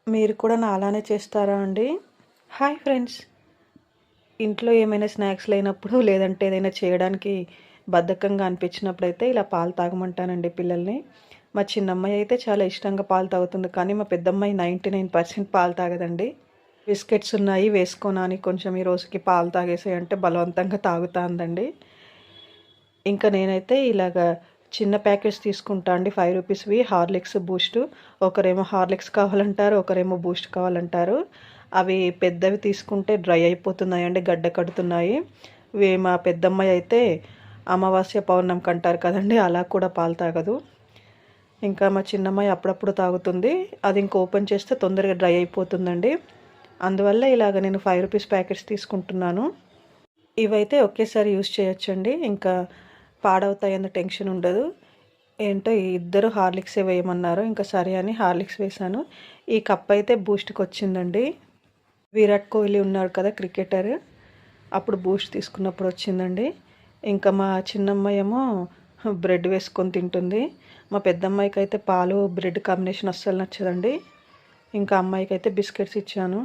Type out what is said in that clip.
మీరు కూడా నాలానే చేస్తారా అండి? Hi friends. ఇంట్లో ఏమైనా స్నాక్స్ లేనప్పుడు లేదంటే ఏదైనా చేయడానికి బద్ధకంగా అనిపించినప్పుడైతే ఇలా పాలు తాగమంటానండి పిల్లల్ని. మా చిన్నమ్మాయి అయితే చాలా ఇష్టంగా పాలు తాగుతుంది. కానీ మా పెద్దమ్మాయి 99% పాలు తాగదండి. బిస్కెట్స్ ఉన్నాయి వేసుకోనా అని కొంచెం ఈ రోజుకి పాలు తాగేసేయి అంటే బలవంతంగా తాగుతా అందండి. ఇంకా నేనైతే ఇలాగా చిన్న ప్యాకెట్స్ తీసుకుంటా అండి. 5 రూపీస్‌వి హార్లిక్స్, బూస్టు. ఒకరేమో హార్లిక్స్ కావాలంటారు. ఒకరేమో బూస్ట్ కావాలంటారు. అవి పెద్దవి తీసుకుంటే డ్రై అయిపోతున్నాయండి. గడ్డ కడుతున్నాయి. మా పెద్దమ్మాయి అయితే అమావాస్య, పౌర్ణమికి అంటారు కదండీ! అలా కూడా పాలు తాగదు. ఇంకా మా చిన్నమ్మాయి అప్పుడప్పుడు తాగుతుంది. అది ఇంక ఓపెన్ చేస్తే తొందరగా డ్రై అయిపోతుందండి. అందువల్ల ఇలాగ నేను 5 రూపీస్ ప్యాకెట్స్ తీసుకుంటున్నాను. ఇవైతే ఒకేసారి యూజ్ చేయొచ్చండి. ఇంకా పాడవుతాయన్న టెన్షన్ ఉండదు. ఏంటో ఇద్దరు హార్లిక్సే వేయమన్నారు. ఇంకా సరే అని హార్లిక్స్ వేశాను. ఈ కప్ అయితే బూస్ట్‌కొచ్చిందండి. విరాట్ కోహ్లీ ఉన్నాడు కదా క్రికెటర్. అప్పుడు బూస్ట్ తీసుకున్నప్పుడు వచ్చిందండి. ఇంకా మా చిన్నమ్మాయేమో బ్రెడ్ వేసుకొని తింటుంది. మా పెద్దమ్మాయికైతే పాలు, బ్రెడ్ కాంబినేషన్ అస్సలు నచ్చదండి. ఇంకా అమ్మాయికైతే బిస్కెట్స్ ఇచ్చాను.